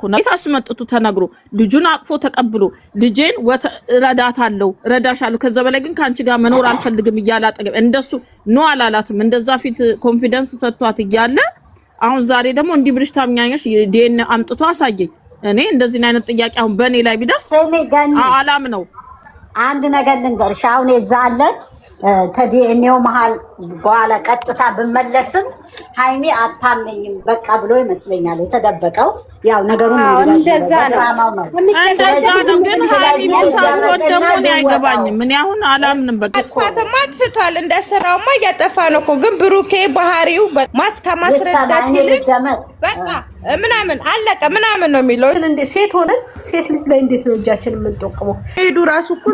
ኩናት አስመጥቱ ተነግሮ ልጁን አቅፎ ተቀብሎ ልጄን ረዳታለሁ ረዳሻለሁ ከዛ በላይ ግን ካንቺ ጋር መኖር አልፈልግም ይያላጠገብ እንደሱ ነው አላላትም እንደዛ ፊት ኮንፊደንስ ሰጥቷት ይያለ አሁን ዛሬ ደግሞ እንዲ ብርሽ ታምኛኛሽ ዲኤን አምጥቶ አሳየኝ እኔ እንደዚህ አይነት ጥያቄ አሁን በኔ ላይ ቢደርስ አላም ነው አንድ ነገር ልንገርሽ አሁን የዛለት ተዲኤንኤው መሃል በኋላ ቀጥታ በመለስም ሃይሚ አታምነኝም በቃ ብሎ ይመስለኛል የተደበቀው ያው ነገሩን እንደዛ ነው ግን ሃይሚ ደግሞ አይገባኝም ምን አሁን አላምንም በቃ አጥፍቷል እንደሰራውማ ያጠፋ ነው እኮ ግን ብሩኬ ባህሪው ማስረዳት በቃ ምናምን አለቀ ምናምን ነው የሚለው እንደ ሴት ሆነን ሴት ልጅ ላይ እንዴት ነው እጃችን የምንጠቀመው ሄዱ ራሱ እኮ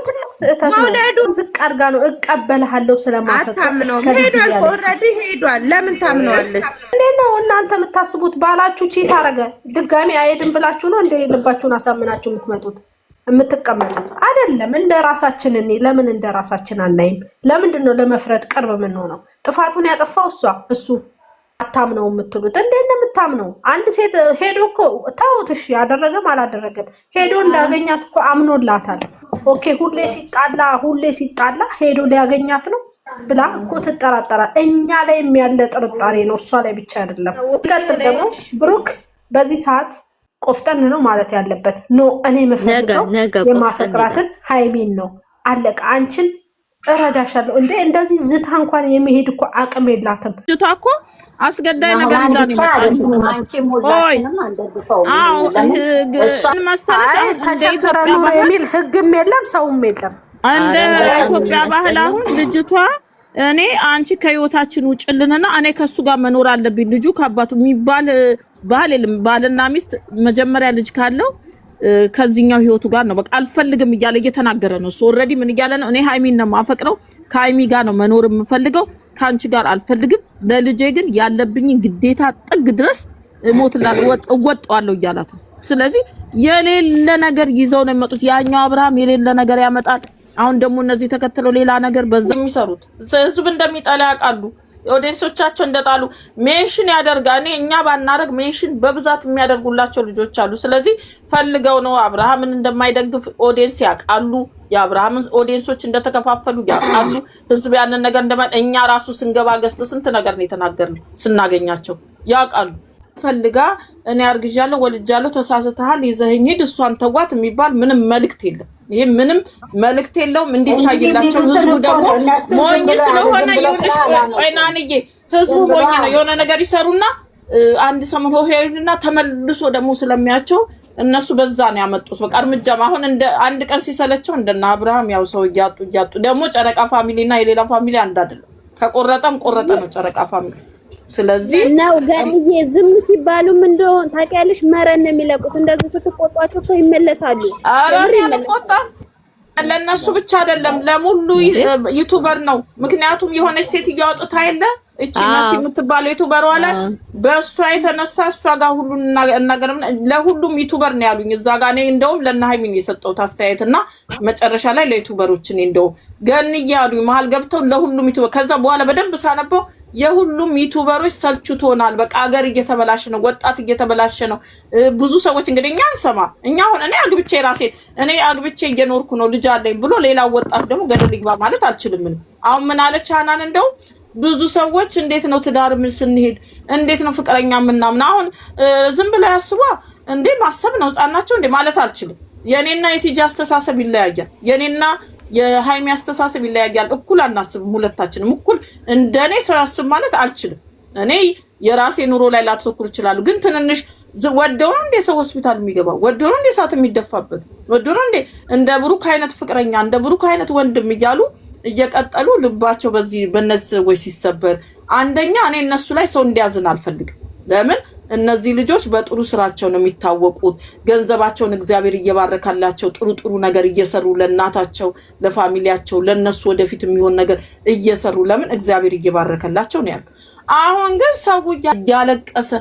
ትልቅ ስህተት ነው ዝቅ አድርጋ ነው እቀበልሃለሁ ስለማፈቅር ነው ሄዷል ኦሬዲ ሄዷል ለምን ታምነዋለች እንዴ ነው እናንተ የምታስቡት ባላችሁ ቺት አረገ ድጋሚ አይሄድም ብላችሁ ነው እንደ ልባችሁን አሳምናችሁ የምትመጡት የምትቀመጡት አይደለም እንደ ራሳችን እኔ ለምን እንደ ራሳችን አናይም ለምንድን ነው ለመፍረድ ቅርብ ምን ነው ጥፋቱን ያጠፋው እሱ አታምነው የምትሉት እንዴት ነው የምታምነው አንድ ሴት ሄዶ እኮ ታውትሽ ያደረገም አላደረገም ሄዶ እንዳገኛት እኮ አምኖላታል ኦኬ ሁሌ ሲጣላ ሄዶ ሊያገኛት ነው ብላ እኮ ትጠራጠራል እኛ ላይ የሚያለ ጥርጣሬ ነው እሷ ላይ ብቻ አይደለም ቀጥል ደግሞ ብሩክ በዚህ ሰዓት ቆፍጠን ነው ማለት ያለበት ኖ እኔ መፈቅደው የማፈቅራትን ሃይሚን ነው አለቀ አንቺን እረዳሻለሁ እንዴ እንደዚህ ዝታ እንኳን የሚሄድ እኮ አቅም የላትም ዝታ እኮ አስገዳይ ነገር ይዛ ነው የመጣችው አንቺ ሞላችንም አንደግፈው መሰለሽ ተቸግረን ነው የሚል ህግም የለም ሰውም የለም እንደ ኢትዮጵያ ባህል አሁን ልጅቷ እኔ አንቺ ከህይወታችን ውጭልንና እኔ ከሱ ጋር መኖር አለብኝ ልጁ ከአባቱ የሚባል ባህል የለም ባልና ሚስት መጀመሪያ ልጅ ካለው ከዚህኛው ህይወቱ ጋር ነው በቃ አልፈልግም ይያለ እየተናገረ ነው ኦሬዲ ምን ይያለ ነው እኔ ሃይሚን ነው ማፈቅረው ከሃይሚ ጋር ነው መኖር የምፈልገው ካንቺ ጋር አልፈልግም ለልጄ ግን ያለብኝ ግዴታ ጥግ ድረስ ሞትላል ወጣዋለሁ ይያላት ስለዚህ የሌለ ነገር ይዘው ነው የመጡት ያኛው አብርሃም የሌለ ነገር ያመጣል አሁን ደግሞ እነዚህ ተከተለው ሌላ ነገር በዛ የሚሰሩት ህዝብ እንደሚጠላ ያውቃሉ ኦዲየንሶቻቸው እንደጣሉ ሜንሽን ያደርጋኔ እኛ ባናረግ ሜንሽን በብዛት የሚያደርጉላቸው ልጆች አሉ ስለዚህ ፈልገው ነው አብርሃምን እንደማይደግፍ ኦዲየንስ ያውቃሉ የአብርሃምን ኦዲየንሶች እንደተከፋፈሉ ያውቃሉ ህዝብ ያንን ነገር እንደማን እኛ ራሱ ስንገባ ገስተ ስንት ነገር ነው የተናገርነው ስናገኛቸው ያውቃሉ ፈልጋ እኔ አርግጃለሁ ወልጃለሁ ተሳስተሃል ይዘህኝ ሂድ እሷን ተዋት የሚባል ምንም መልእክት የለም ይሄ ምንም መልእክት የለውም እንዲታይላቸው ህዝቡ ደግሞ ሞኝ ስለሆነ ይውልሽ ወይናንዬ ህዝቡ ሞኝ ነው የሆነ ነገር ይሰሩና አንድ ሰሞን ሆሄና ተመልሶ ደግሞ ስለሚያቸው እነሱ በዛ ነው ያመጡት በቃ እርምጃም አሁን እንደ አንድ ቀን ሲሰለቸው እንደና አብርሃም ያው ሰው ያጡ ደግሞ ጨረቃ ፋሚሊና የሌላ ፋሚሊ አንድ አይደለም ከቆረጠም ቆረጠ ነው ጨረቃ ፋሚሊ ስለዚህ ነው ገንዬ ዝም ሲባሉም እንደሆነ ታውቂያለሽ መረን ነው የሚለቁት እንደዚህ ስትቆጣቸው እኮ ይመለሳሉ ለነሱ ብቻ አይደለም ለሙሉ ዩቲዩበር ነው ምክንያቱም የሆነች ሴት ያወጡት አይደለ እቺ ነሲ የምትባለው ዩቲዩበር ዋላ በእሷ የተነሳ እሷ ጋር ሁሉ እናገርም ለሁሉም ዩቲዩበር ነው ያሉኝ እዛ ጋር ነው እንደውም ለና ሃይሚን የሰጠው አስተያየትና መጨረሻ ላይ ለዩቲዩበሮች ነው እንደው ገንዬ ያሉኝ መሃል ገብተው ለሁሉም ዩቲዩበር ከዛ በኋላ በደንብ ሳነበው የሁሉም ዩቲዩበሮች ሰልችቶናል በቃ ሀገር እየተበላሸ ነው ወጣት እየተበላሸ ነው ብዙ ሰዎች እንግዲህ እኛ አንሰማ እኛ አሁን እኔ አግብቼ እየኖርኩ ነው ልጅ አለኝ ብሎ ሌላ ወጣት ደግሞ ገደል ይግባ ማለት አልችልም አሁን ምን አለች ሃናን እንደው ብዙ ሰዎች እንዴት ነው ትዳር ምን ስንሄድ እንዴት ነው ፍቅረኛ ምናምን አሁን ዝም ብለ ያስቧ እንዴ ማሰብ ነው ህፃናቸው እንዴ ማለት አልችልም የኔና የቲጂ አስተሳሰብ ይለያያል የኔና የሃይሚ አስተሳሰብ ይለያያል እኩል አናስብም ሁለታችንም እኩል እንደኔ ሰው ያስብ ማለት አልችልም እኔ የራሴ ኑሮ ላይ ላተኩር ይችላል ግን ትንንሽ ወደው እንደ ሰው ሆስፒታል የሚገባው ወደው እንደ ሰዓት የሚደፋበት ወደው እንደ ብሩክ አይነት ፍቅረኛ እንደ ብሩክ አይነት ወንድም ይያሉ እየቀጠሉ ልባቸው በዚህ በነዚህ ወይ ሲሰበር አንደኛ እኔ እነሱ ላይ ሰው እንዲያዝን አልፈልግም ለምን እነዚህ ልጆች በጥሩ ስራቸው ነው የሚታወቁት ገንዘባቸውን እግዚአብሔር እየባረካላቸው ጥሩ ነገር እየሰሩ ለናታቸው ለፋሚሊያቸው ለነሱ ወደፊት የሚሆን ነገር እየሰሩ ለምን እግዚአብሔር እየባረከላቸው ነው ያለው አሁን ግን ሰው ያለቀሰ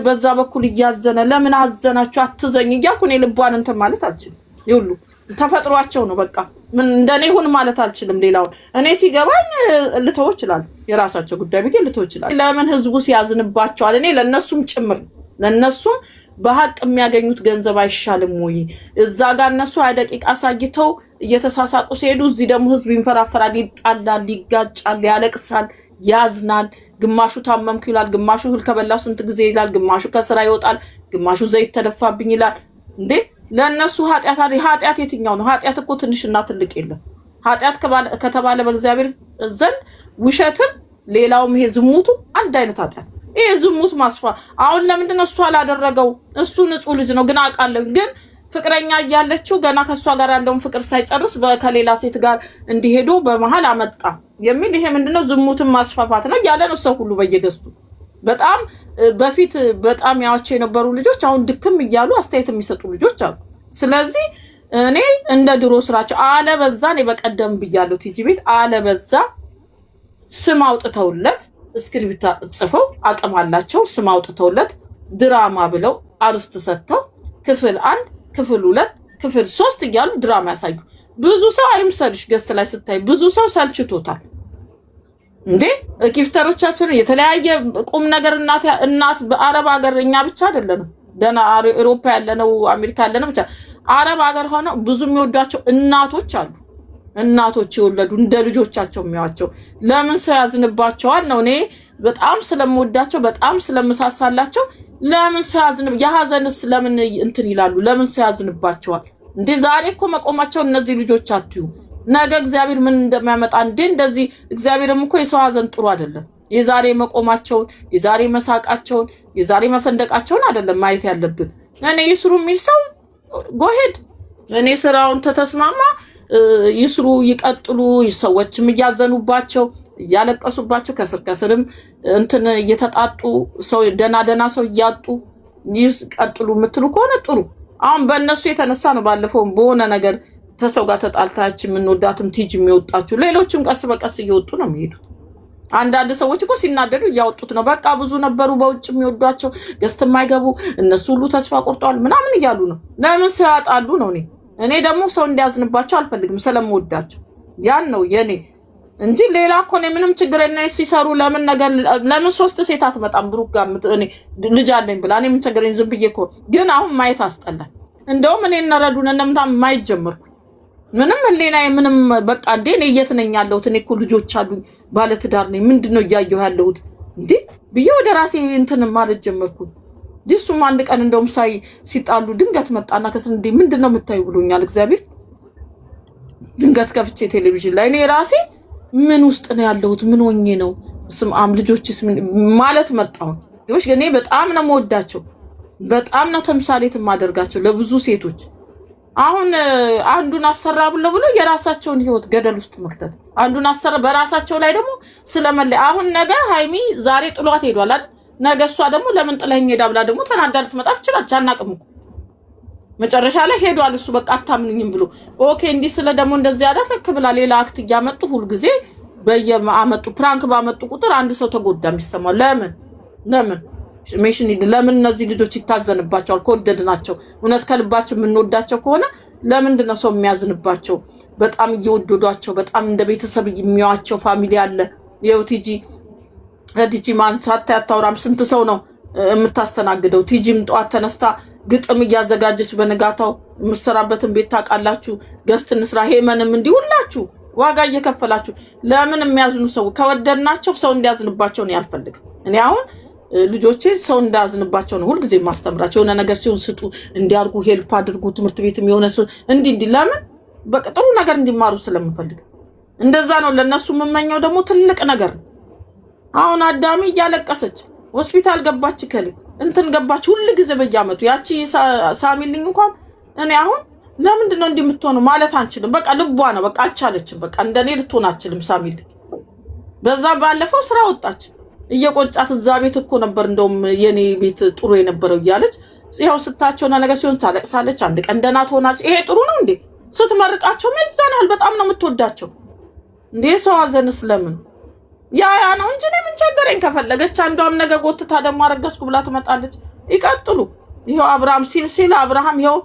በዛ በኩል እያዘነ ለምን አዘናችሁ አትዘኝ እያልኩ እኔ ልቧን እንትን ማለት አልችልም ይሁሉ ተፈጥሯቸው ነው በቃ ምን እንደኔ ሁን ማለት አልችልም ሌላው እኔ ሲገባኝ ልተው ይችላል የራሳቸው ጉዳይ ቢገኝ ልተው ይችላል ለምን ህዝቡ ሲያዝንባቸው እኔ ለነሱም ጭምር ለነሱም በሐቅ የሚያገኙት ገንዘብ አይሻልም ወይ? እዛ ጋር እነሱ 20 ደቂቃ አሳይተው እየተሳሳቁ ሲሄዱ እዚህ ደግሞ ህዝብ ይንፈራፈራል፣ ይጣላል፣ ይጋጫል፣ ያለቅሳል፣ ያዝናል። ግማሹ ታመምኩ ይላል፣ ግማሹ እህል ከበላው ስንት ጊዜ ይላል፣ ግማሹ ከስራ ይወጣል፣ ግማሹ ዘይት ተደፋብኝ ይላል። እንዴ ለነሱ ኃጢአት የትኛው ነው? ኃጢአት እኮ ትንሽና ትልቅ የለም። ኃጢአት ከተባለ በእግዚአብሔር ዘንድ ውሸትም ሌላውም ይሄ ዝሙቱ አንድ አይነት ኃጢአት። ይሄ ዝሙት ማስፋ አሁን ለምንድን ነው እሱ አላደረገው? እሱ ንጹህ ልጅ ነው ግን አውቃለሁ። ግን ፍቅረኛ እያለችው ገና ከሷ ጋር ያለውን ፍቅር ሳይጨርስ ከሌላ ሴት ጋር እንዲሄዱ በመሃል አመጣ የሚል ይሄ ምንድነው? ዝሙትን ማስፋፋት ነው ያለ ነው ሰው ሁሉ በየገስቱ። በጣም በፊት በጣም ያዋቸው የነበሩ ልጆች አሁን ድክም እያሉ አስተያየት የሚሰጡ ልጆች አሉ። ስለዚህ እኔ እንደ ድሮ ስራቸው አለበዛ እኔ በቀደም ብያለሁ ቲጂ ቤት አለበዛ ስም አውጥተውለት እስክሪብታ ጽፈው አቅም አላቸው ስም አውጥተውለት ድራማ ብለው አርስት ሰጥተው ክፍል 1 ክፍል 2 ክፍል 3 እያሉ ድራማ ያሳዩ። ብዙ ሰው አይምሰልሽ ገስት ላይ ስታይ ብዙ ሰው ሰልችቶታል። እንዴ ጊፍተሮቻችን የተለያየ ቁም ነገር እናት በአረብ ሀገር እኛ ብቻ አይደለንም ደና አውሮፓ ያለነው አሜሪካ ያለነው ብቻ አረብ ሀገር ሆነው ብዙ የሚወዷቸው እናቶች አሉ። እናቶች የወለዱ እንደ ልጆቻቸው የሚያዋቸው ለምን ሰው ያዝንባቸዋል ነው። እኔ በጣም ስለምወዳቸው በጣም ስለምሳሳላቸው ለምን ሰው ያዝን ያሐዘንስ ለምን እንትን ይላሉ? ለምን ሰው ያዝንባቸዋል? እንዴ ዛሬ እኮ መቆማቸው እነዚህ ልጆች አትዩ ነገ እግዚአብሔር ምን እንደሚያመጣ እንዴ እንደዚህ እግዚአብሔርም እኮ የሰው ሐዘን ጥሩ አይደለም። የዛሬ መቆማቸውን የዛሬ መሳቃቸውን የዛሬ መፈንደቃቸውን አይደለም ማየት ያለብን። እኔ ይስሩ የሚል ሰው ጎሄድ እኔ ስራውን ተተስማማ ይስሩ ይቀጥሉ። ሰዎችም እያዘኑባቸው እያለቀሱባቸው ከስርም እንትን እየተጣጡ ሰው ደና ሰው እያጡ ይቀጥሉ የምትሉ ከሆነ ጥሩ። አሁን በእነሱ የተነሳ ነው ባለፈው በሆነ ነገር ተሰው ጋር ተጣልታች የምንወዳትም ቲጂ የሚወጣችሁ ሌሎችም ቀስ በቀስ እየወጡ ነው የሚሄዱት። አንዳንድ ሰዎች እኮ ሲናደዱ እያወጡት ነው። በቃ ብዙ ነበሩ በውጭ የሚወዷቸው ገስት የማይገቡ እነሱ ሁሉ ተስፋ ቆርጠዋል ምናምን እያሉ ነው። ለምን ሰው ያጣሉ ነው። እኔ ደግሞ ሰው እንዲያዝንባቸው አልፈልግም ስለምወዳቸው ያን ነው የኔ እንጂ ሌላ እኮ ነው ምንም ችግር የለም። ሲሰሩ ለምን 3 ሴት አትመጣም? ብሩክ ጋር እኔ ልጅ አለኝ ብላ እኔ ምን ችግረኝ? ዝም ብዬ እኮ ግን አሁን ማየት አስጠላል። እንደውም እኔ እናረዱን እንደምታም ማየት ጀመርኩ። ምንም ህሊናዬ ምንም በቃ እንዴ እኔ የት ነኝ ያለሁት? እኔ እኮ ልጆች አሉኝ ባለ ትዳር ነኝ። ምንድነው እያየሁ ያለሁት እንዴ ብዬ ወደ ራሴ እንትን ማለት ጀመርኩ። ዲሱም አንድ ቀን እንደውም ሲጣሉ ድንገት መጣና ከስን እንዴ ምንድነው የምታዩ ብሎኛል እግዚአብሔር። ድንገት ከፍቼ ቴሌቪዥን ላይ እኔ ራሴ ምን ውስጥ ነው ያለሁት? ምን ሆኜ ነው ስምአም ልጆችስ ማለት መጣው። ልጆች እኔ በጣም ነው የምወዳቸው በጣም ነው ተምሳሌት የማደርጋቸው ለብዙ ሴቶች። አሁን አንዱን አሰራ ብሎ የራሳቸውን ህይወት ገደል ውስጥ መክተት አንዱን አሰራ በራሳቸው ላይ ደግሞ ስለመለያ አሁን ነገ ሃይሚ ዛሬ ጥሏት ሄዷል አይደል? ነገ እሷ ደግሞ ለምን ጥለኸኝ ሄዳ ብላ ደግሞ ተናዳል ትመጣ ትችላለች። አናውቅም እኮ መጨረሻ ላይ ሄዷል እሱ በቃ አታምኑኝም ብሎ ኦኬ እንዲህ ስለ ደግሞ እንደዚህ ያደረክ ብላ ሌላ አክት እያመጡ ሁሉ ጊዜ በየማመጡ ፕራንክ ባመጡ ቁጥር አንድ ሰው ተጎዳ የሚሰማው ለምን ሜሽን ለምን እነዚህ ልጆች ይታዘንባቸዋል? ከወደድናቸው እውነት ከልባችን የምንወዳቸው ከሆነ ለምንድን ነው ሰው የሚያዝንባቸው? በጣም እየወደዷቸው በጣም እንደ ቤተሰብ የሚያዋቸው ፋሚሊ አለ። ይኸው ቲጂ ማንሳት ያታውራም ስንት ሰው ነው የምታስተናግደው? ቲጂም ጠዋት ተነስታ ግጥም እያዘጋጀች በንጋታው የምትሰራበትን ቤት ታውቃላችሁ። ገስት እንስራ ሄመንም እንዲህ ሁላችሁ ዋጋ እየከፈላችሁ ለምን የሚያዝኑ ሰው ከወደድናቸው ሰው እንዲያዝንባቸው ነው ያልፈልግም። እኔ አሁን ልጆቼ ሰው እንዳያዝንባቸው ነው ሁልጊዜ ማስተምራቸው። የሆነ ነገር ሲሆን ስጡ እንዲያርጉ ሄልፕ አድርጉ። ትምህርት ቤትም የሆነ ሰው እንዲህ ለምን በቃ ጥሩ ነገር እንዲማሩ ስለምፈልግ እንደዛ ነው ለነሱ የምመኘው። ደግሞ ትልቅ ነገር አሁን አዳሚ እያለቀሰች ሆስፒታል ገባች ከለ እንትን ገባች ሁሉ ጊዜ በየአመቱ ያቺ ሳሚልኝ እንኳን እኔ አሁን ለምንድን ነው እንደምትሆነው ማለት አንችልም። በቃ ልቧ ነው በቃ አልቻለችም። በቃ እንደኔ ልትሆን አትችልም ሳሚልኝ። በዛ ባለፈው ስራ ወጣች እየቆጫት እዛ ቤት እኮ ነበር እንደውም የኔ ቤት ጥሩ የነበረው እያለች ይሄው ስታቸውና ነገር ሲሆን ታለቅሳለች። አንድ ቀን ደህና ትሆናለች። ይሄ ጥሩ ነው እንዴ? ስትመርቃቸው መዛናል በጣም ነው የምትወዳቸው እንዴ። ሰው አዘንስ ለምን ያ ነው እንጂ ምን ቸገረኝ። ከፈለገች አንዷም ነገ ጎትታ ደግሞ አረገዝኩ ብላ ትመጣለች። ይቀጥሉ። ይሄው አብርሃም ሲል አብርሃም ይሄው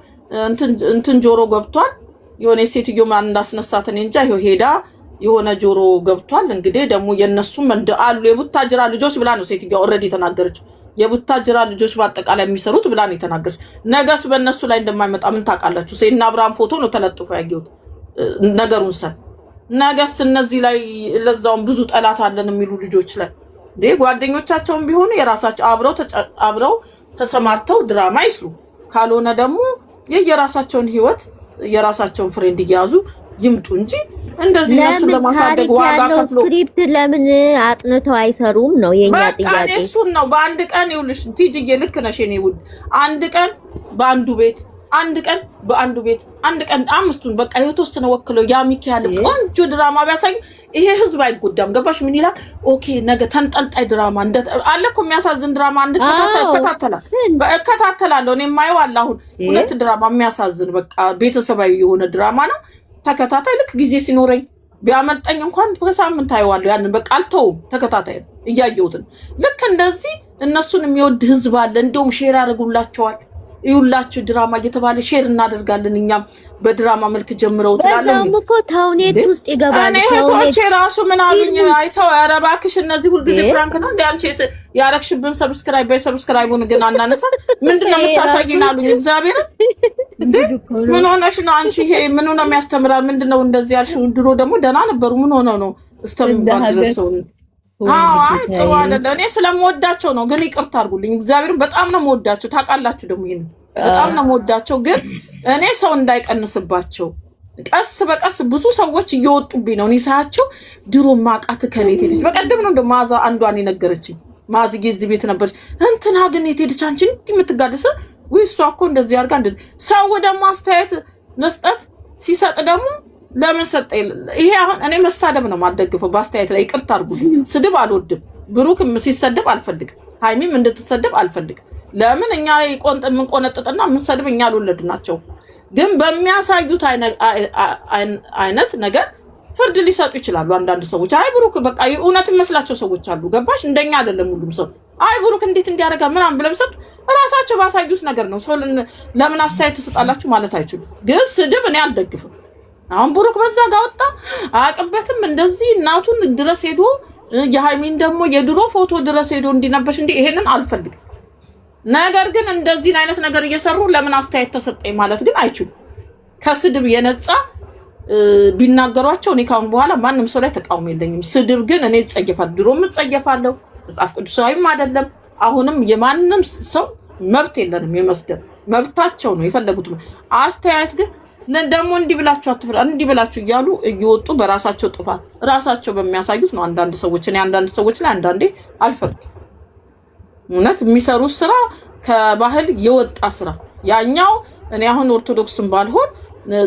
እንትን ጆሮ ገብቷል። የሆነ ሴትዮ ማን እንዳስነሳት እኔ እንጃ። ይሄው ሄዳ የሆነ ጆሮ ገብቷል። እንግዲህ ደግሞ የነሱም እንደ አሉ የቡታጅራ ልጆች ብላ ነው ሴትዮ ኦሬዲ ተናገረች። የቡታጅራ ልጆች በአጠቃላይ የሚሰሩት ብላ ነው የተናገረች። ነገስ በእነሱ ላይ እንደማይመጣ ምን ታውቃላችሁ? ሴና አብርሃም ፎቶ ነው ተለጥፎ ያየሁት ነገሩን ሰ ነገስ እነዚህ ላይ ለዛውም ብዙ ጠላት አለን የሚሉ ልጆች ላይ ጓደኞቻቸውን ቢሆኑ የራሳቸው አብረው ተሰማርተው ድራማ ይስሩ። ካልሆነ ደግሞ የራሳቸውን ህይወት የራሳቸውን ፍሬንድ እያያዙ ይምጡ እንጂ እንደዚህ እነሱ ለማሳደግ ዋጋ ከፍሎ ስክሪፕት ለምን አጥንተው አይሰሩም ነው የኛ ጥያቄ። እሱን ነው በአንድ ቀን ይውልሽ ቲጂዬ ልክ ነሽ የኔ ውድ። አንድ ቀን በአንዱ ቤት አንድ ቀን በአንዱ ቤት አንድ ቀን አምስቱን በቃ የተወሰነ ወክለው ያሚካኤል ቆንጆ ድራማ ቢያሳይ ይሄ ህዝብ አይጎዳም። ገባሽ? ምን ይላል? ኦኬ ነገ ተንጠልጣይ ድራማ እንደ አለኮ የሚያሳዝን ድራማ አንድ እከታተላለሁ እኔ የማየው አለ። አሁን 2 ድራማ የሚያሳዝን በቃ ቤተሰባዊ የሆነ ድራማ ነው ተከታታይ። ልክ ጊዜ ሲኖረኝ ቢያመልጠኝ እንኳን በሳምንት አየዋለሁ። ያንን በቃ አልተውም ተከታታይ እያየሁት። ልክ እንደዚህ እነሱን የሚወድ ህዝብ አለ። እንደውም ሼር ያደርጉላቸዋል። ይውላችሁ ድራማ እየተባለ ሼር እናደርጋለን። እኛም በድራማ መልክ ጀምረው ተላለም በዛውም እኮ ታውኔት ውስጥ ይገባል። ታውኔት ራሱ ምን አሉኝ አይተው ኧረ እባክሽ እነዚህ ሁልጊዜ ፍራንክ ነው እንዴ አንቺ ያረክሽብን ሰብስክራይቡን ግን አናነሳ ምንድነው የምታሳይን አሉኝ። እግዚአብሔር ምን ሆነሽ ነው አንቺ? ይሄ ምን ነው የሚያስተምራል? ምንድነው እንደዚህ ያልሽው? ድሮ ደግሞ ደህና ነበሩ ምን ሆነው ነው እስተምባል ድረሰው? አይ ጥሩ አይደለም። እኔ ስለምወዳቸው ነው። ግን ይቅርታ አድርጉልኝ። እግዚአብሔር በጣም ነው የምወዳቸው። ታውቃላችሁ ደግሞ ይሄን በጣም ነው የምወዳቸው። ግን እኔ ሰው እንዳይቀንስባቸው ቀስ በቀስ ብዙ ሰዎች እየወጡብኝ ነው። እኔ ሳያቸው ድሮ ማቃት ከሌት ሄደች። በቀደም ነው እንደ ማዛ አንዷን የነገረችኝ። ማዚ ጊዜ ቤት ነበርች። እንትና ግን የት ሄደች አንቺ እንዲህ የምትጋደሰ ወይ እሷ እኮ እንደዚህ አድርጋ እንደዚህ ሰው ደግሞ አስተያየት መስጠት ሲሰጥ ደግሞ ለምን ሰጠ? ይሄ አሁን እኔ መሳደብ ነው ማደግፈው። በአስተያየት ላይ ይቅርታ አድርጉ። ስድብ አልወድም። ብሩክም ሲሰደብ አልፈልግም። ሃይሚም እንድትሰደብ አልፈልግም። ለምን እኛ ምን ቆነጥጥና ምን ሰድብ እኛ አልወለድናቸው። ግን በሚያሳዩት አይነት ነገር ፍርድ ሊሰጡ ይችላሉ አንዳንድ ሰዎች። አይ ብሩክ በቃ እውነት መስላቸው ሰዎች አሉ። ገባሽ? እንደኛ አይደለም ሁሉም ሰው። አይ ብሩክ እንዴት እንዲያረጋ ምናምን ብለው ሰጥ ራሳቸው ባሳዩት ነገር ነው። ሰው ለምን አስተያየት ተሰጣላችሁ ማለት አይችሉም። ግን ስድብ እኔ አልደግፍም። አሁን ብሩክ በዛ ጋር ወጣ አያውቅበትም። እንደዚህ እናቱን ድረስ ሄዶ የሃይሚን ደግሞ የድሮ ፎቶ ድረስ ሄዶ እንዲነበሽ እንዲ ይሄንን አልፈልግም። ነገር ግን እንደዚህ አይነት ነገር እየሰሩ ለምን አስተያየት ተሰጠኝ ማለት ግን አይችሉም። ከስድብ የነጻ ቢናገሯቸው እኔ ካሁን በኋላ ማንም ሰው ላይ ተቃውሞ የለኝም። ስድብ ግን እኔ እጸየፋለሁ። ድሮም እጸየፋለሁ። መጽሐፍ ቅዱሳዊም አይደለም። አሁንም የማንም ሰው መብት የለንም የመስደብ መብታቸው ነው የፈለጉት። አስተያየት ግን ደግሞ እንዲብላችሁ አትፍራ እንዲብላችሁ እያሉ እየወጡ በራሳቸው ጥፋት ራሳቸው በሚያሳዩት ነው። አንዳንድ ሰዎች እኔ አንዳንድ ሰዎች ላይ አንዳንዴ አልፈርድም። እውነት የሚሰሩት ስራ ከባህል የወጣ ስራ ያኛው እኔ አሁን ኦርቶዶክስም ባልሆን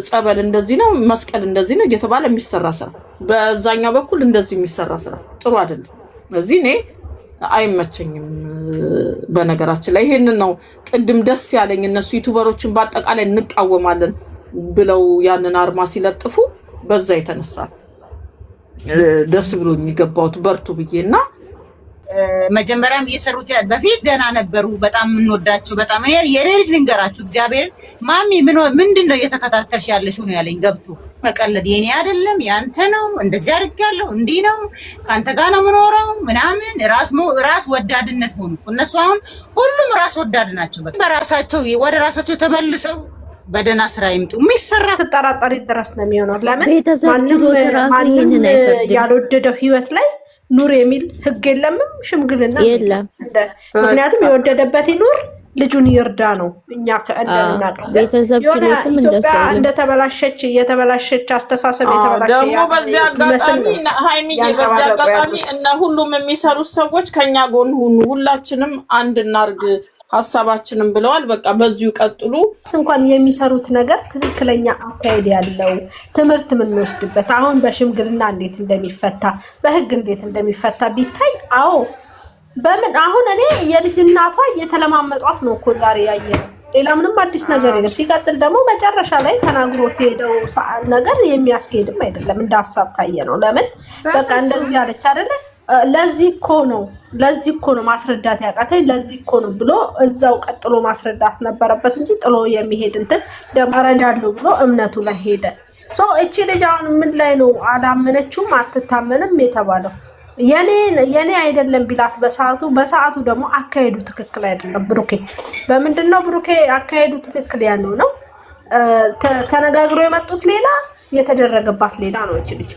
ጸበል እንደዚህ ነው መስቀል እንደዚህ ነው እየተባለ የሚሰራ ስራ በዛኛው በኩል እንደዚህ የሚሰራ ስራ ጥሩ አይደለም። እዚህ እኔ አይመቸኝም። በነገራችን ላይ ይሄንን ነው ቅድም ደስ ያለኝ እነሱ ዩቲዩበሮችን በአጠቃላይ እንቃወማለን ብለው ያንን አርማ ሲለጥፉ በዛ የተነሳ ደስ ብሎኝ የገባሁት በርቱ ብዬና መጀመሪያም እየሰሩት በፊት ደህና ነበሩ። በጣም የምንወዳቸው በጣም እኔ የሌሊት ልንገራችሁ እግዚአብሔር ማሚ ምንድነው እየተከታተልሽ ያለሽው ነው ያለኝ። ገብቶ መቀለድ የኔ አይደለም ያንተ ነው እንደዚህ አድርጋለሁ እንዲህ ነው ካንተ ጋር ነው የምኖረው ምናምን ራስ ወዳድነት ሆኑ እነሱ። አሁን ሁሉም ራስ ወዳድ ናቸው። በራሳቸው ወደ ራሳቸው ተመልሰው በደና ስራ ይምጡ። የሚሰራ ተጠራጣሪ ድረስ ነው የሚሆነው። ለምን ማንም ያልወደደው ህይወት ላይ ኑር የሚል ህግ የለም፣ ሽምግልና የለም። ምክንያቱም የወደደበት ይኑር ልጁን ይርዳ ነው። እኛ ከእንደናቀው ቤተሰብ ትሉትም እንደተበላሸች የተበላሸች አስተሳሰብ የተበላሸ ደግሞ በዚያ አጋጣሚ ሃይሚዬ በዚያ አጋጣሚ እና ሁሉም የሚሰሩት ሰዎች ከኛ ጎን ሁኑ፣ ሁላችንም አንድ እናርግ ሐሳባችንን ብለዋል። በቃ በዚሁ ቀጥሉ። እንኳን የሚሰሩት ነገር ትክክለኛ አካሄድ ያለው ትምህርት ምን ወስድበት አሁን በሽምግልና እንዴት እንደሚፈታ በህግ እንዴት እንደሚፈታ ቢታይ አዎ በምን አሁን እኔ የልጅ እናቷ እየተለማመጧት ነው እኮ ዛሬ ያየነው። ሌላ ምንም አዲስ ነገር የለም። ሲቀጥል ደግሞ መጨረሻ ላይ ተናግሮት ሄደው ነገር የሚያስኬድም አይደለም እንደ ሐሳብ ካየ ነው። ለምን በቃ እንደዚህ አለች አይደለ? ለዚህ እኮ ነው ማስረዳት ያቃተኝ ለዚህ እኮ ነው ብሎ እዛው ቀጥሎ ማስረዳት ነበረበት እንጂ ጥሎ የሚሄድ እንትን ደማረዳሉ ብሎ እምነቱ ላይ ሄደ። እቺ ልጅ አሁን ምን ላይ ነው አላመነችውም አትታመንም የተባለው? የኔ አይደለም ቢላት በሰዓቱ ደግሞ አካሄዱ ትክክል አይደለም። ብሩኬ በምንድነው ብሩኬ አካሄዱ ትክክል ያለው ነው። ተነጋግሮ የመጡት ሌላ የተደረገባት ሌላ ነው። እቺ ልጅ